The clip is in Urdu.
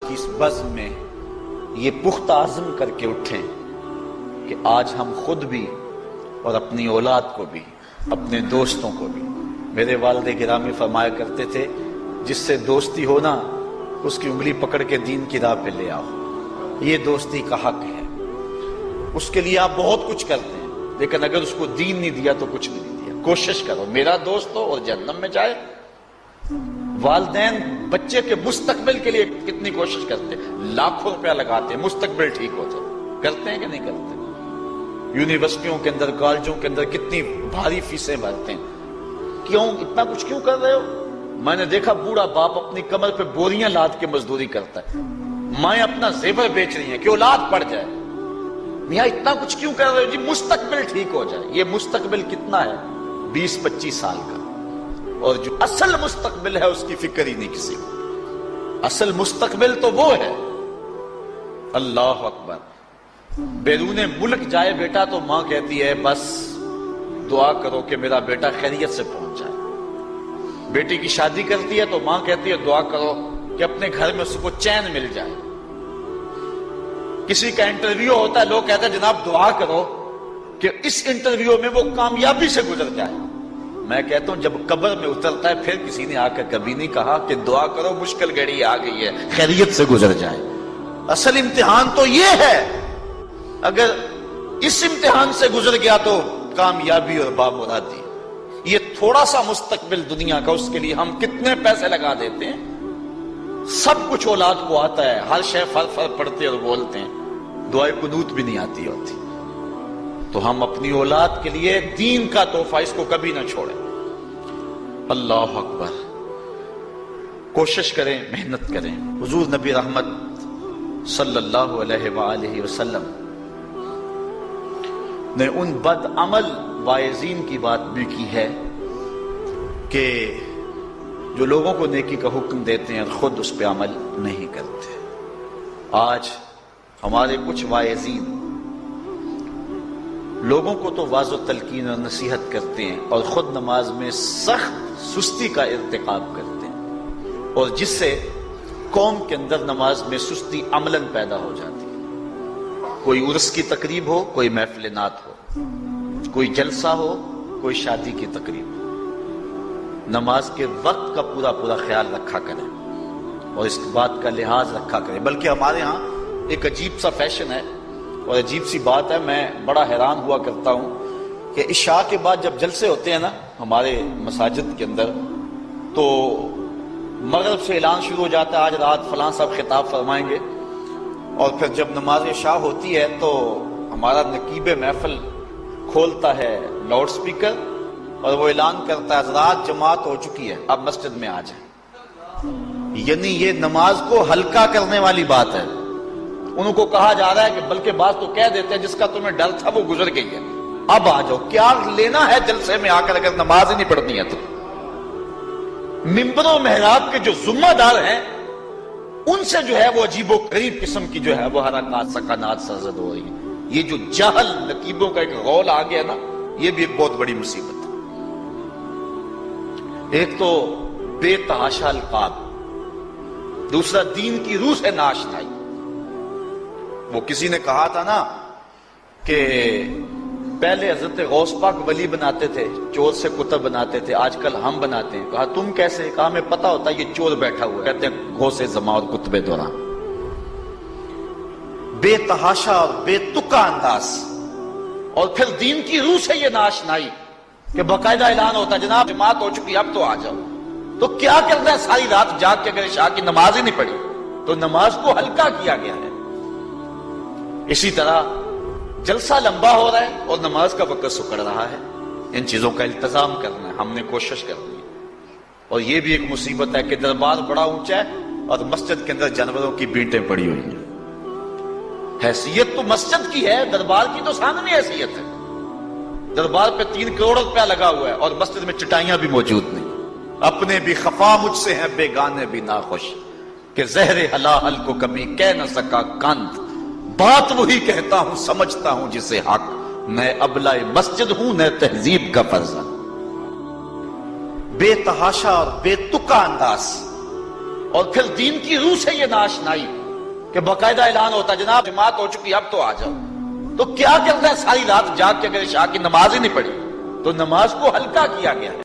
اس بزم میں یہ پختہ عزم کر کے اٹھیں کہ آج ہم خود بھی اور اپنی اولاد کو بھی، اپنے دوستوں کو بھی، میرے والد گرامی فرمایا کرتے تھے جس سے دوستی ہو نا اس کی انگلی پکڑ کے دین کی راہ پہ لے آؤ، یہ دوستی کا حق ہے۔ اس کے لیے آپ بہت کچھ کرتے ہیں لیکن اگر اس کو دین نہیں دیا تو کچھ بھی نہیں دیا۔ کوشش کرو میرا دوست ہو اور جہنم میں جائے۔ والدین بچے کے مستقبل کے لیے کتنی کوشش کرتے ہیں، لاکھوں روپیہ لگاتے ہیں مستقبل ٹھیک ہو جائے، کرتے ہیں کہ نہیں کرتے؟ یونیورسٹیوں کے اندر، کالجوں کے اندر کتنی بھاری فیسیں بھرتے ہیں، کیوں اتنا کچھ کیوں کر رہے ہو؟ میں نے دیکھا بوڑھا باپ اپنی کمر پہ بوریاں لاد کے مزدوری کرتا ہے، مائیں اپنا زیور بیچ رہی ہیں کہ اولاد پڑ جائے۔ میاں اتنا کچھ کیوں کر رہے ہو؟ جی مستقبل ٹھیک ہو جائے۔ یہ مستقبل کتنا ہے؟ 20-25 سال کا، اور جو اصل مستقبل ہے اس کی فکر ہی نہیں کسی کو۔ اصل مستقبل تو وہ ہے، اللہ اکبر، بیرون ملک جائے بیٹا تو ماں کہتی ہے بس دعا کرو کہ میرا بیٹا خیریت سے پہنچ جائے۔ بیٹی کی شادی کرتی ہے تو ماں کہتی ہے دعا کرو کہ اپنے گھر میں اس کو چین مل جائے۔ کسی کا انٹرویو ہوتا ہے، لوگ کہتے ہیں جناب دعا کرو کہ اس انٹرویو میں وہ کامیابی سے گزر جائے۔ میں کہتا ہوں جب قبر میں اترتا ہے پھر کسی نے آ کر کبھی نہیں کہا کہ دعا کرو مشکل گھڑی آ گئی ہے خیریت سے گزر جائے۔ اصل امتحان تو یہ ہے، اگر اس امتحان سے گزر گیا تو کامیابی اور بامرادی۔ یہ تھوڑا سا مستقبل دنیا کا، اس کے لیے ہم کتنے پیسے لگا دیتے ہیں۔ سب کچھ اولاد کو آتا ہے، ہر شے فر پڑھتے اور بولتے ہیں، دعائے قنوت بھی نہیں آتی ہوتی۔ تو ہم اپنی اولاد کے لیے دین کا تحفہ اس کو کبھی نہ چھوڑیں۔ اللہ اکبر، کوشش کریں، محنت کریں۔ حضور نبی رحمت صلی اللہ علیہ وآلہ وسلم نے ان بد عمل واعظین کی بات بھی کی ہے کہ جو لوگوں کو نیکی کا حکم دیتے ہیں اور خود اس پہ عمل نہیں کرتے۔ آج ہمارے کچھ واعظین لوگوں کو تو واعظ و تلقین اور نصیحت کرتے ہیں اور خود نماز میں سخت سستی کا ارتکاب کرتے ہیں، اور جس سے قوم کے اندر نماز میں سستی عملاً پیدا ہو جاتی ہے۔ کوئی عرس کی تقریب ہو، کوئی محفل نعت ہو، کوئی جلسہ ہو، کوئی شادی کی تقریب ہو، نماز کے وقت کا پورا خیال رکھا کریں اور اس بات کا لحاظ رکھا کریں۔ بلکہ ہمارے ہاں ایک عجیب سا فیشن ہے اور عجیب سی بات ہے، میں بڑا حیران ہوا کرتا ہوں کہ عشاء کے بعد جب جلسے ہوتے ہیں نا ہمارے مساجد کے اندر، تو مغرب سے اعلان شروع ہو جاتا ہے آج رات فلاں صاحب خطاب فرمائیں گے، اور پھر جب نماز عشاء ہوتی ہے تو ہمارا نقیب محفل کھولتا ہے لاؤڈ سپیکر اور وہ اعلان کرتا ہے حضرات جماعت ہو چکی ہے، اب مسجد میں آ جائیں۔ یعنی یہ نماز کو ہلکا کرنے والی بات ہے۔ انہوں کو کہا جا رہا ہے کہ بلکہ بعض تو کہہ دیتے ہیں جس کا تمہیں ڈر تھا وہ گزر گئی ہے، اب آ جاؤ۔ کیا لینا ہے جلسے میں آ کر اگر نماز ہی نہیں پڑھنی ہے تو؟ ممبر و محراب کے جو ذمہ دار ہیں ان سے جو ہے وہ عجیب و غریب قسم کی جو ہے وہ حرکات سکنات سرزد ہو رہی ہے۔ یہ جو جاہل نقیبوں کا ایک غول آ گیا نا، یہ بھی ایک بہت بڑی مصیبت ہے۔ ایک تو بے تحاشا القاب، دوسرا دین کی روح سے ناآشنائی۔ وہ کسی نے کہا تھا نا کہ پہلے حضرت غوث پاک ولی بناتے تھے، چور سے کتب بناتے تھے، آج کل ہم بناتے ہیں۔ کہا تم کیسے؟ کہا ہمیں پتا ہوتا ہے یہ چور بیٹھا ہوا ہے، کہتے ہیں غوث زماں اور کتب دوران۔ بے تحاشا اور بے تکا انداز، اور پھر دین کی روح سے یہ ناآشنائی کہ باقاعدہ اعلان ہوتا ہے جناب جماعت ہو چکی اب تو آ جاؤ۔ تو کیا کرنا ہے ساری رات جاگ کے اگر عشاء کی نماز ہی نہیں پڑھی تو نماز کو ہلکا کیا گیا ہے۔ اسی طرح جلسہ لمبا ہو رہا ہے اور نماز کا وقت سکڑ رہا ہے۔ ان چیزوں کا التزام کرنا ہے، ہم نے کوشش کرنی ہے۔ اور یہ بھی ایک مصیبت ہے کہ دربار بڑا اونچا ہے اور مسجد کے اندر جانوروں کی بینٹیں پڑی ہوئی ہیں۔ حیثیت تو مسجد کی ہے، دربار کی تو سامنے حیثیت ہے۔ دربار پہ 3 کروڑ روپیہ لگا ہوا ہے اور مسجد میں چٹائیاں بھی موجود نہیں۔ اپنے بھی خفا مجھ سے ہیں بیگانے بھی ناخوش، کہ زہر حلال کو کبھی کہہ نہ سکا کند، بات وہی کہتا ہوں سمجھتا ہوں جسے حق، میں ابلہ مسجد ہوں نہ تہذیب کا فرزند۔ بے تحاشا اور بے تکا انداز، اور پھر دین کی روح سے یہ ناشنائی کہ باقاعدہ اعلان ہوتا جناب جماعت ہو چکی اب تو آ جاؤ. تو کیا کرتا ہے ساری رات جاگ کے اگر عشاء کی نماز ہی نہیں پڑھی تو نماز کو ہلکا کیا گیا ہے.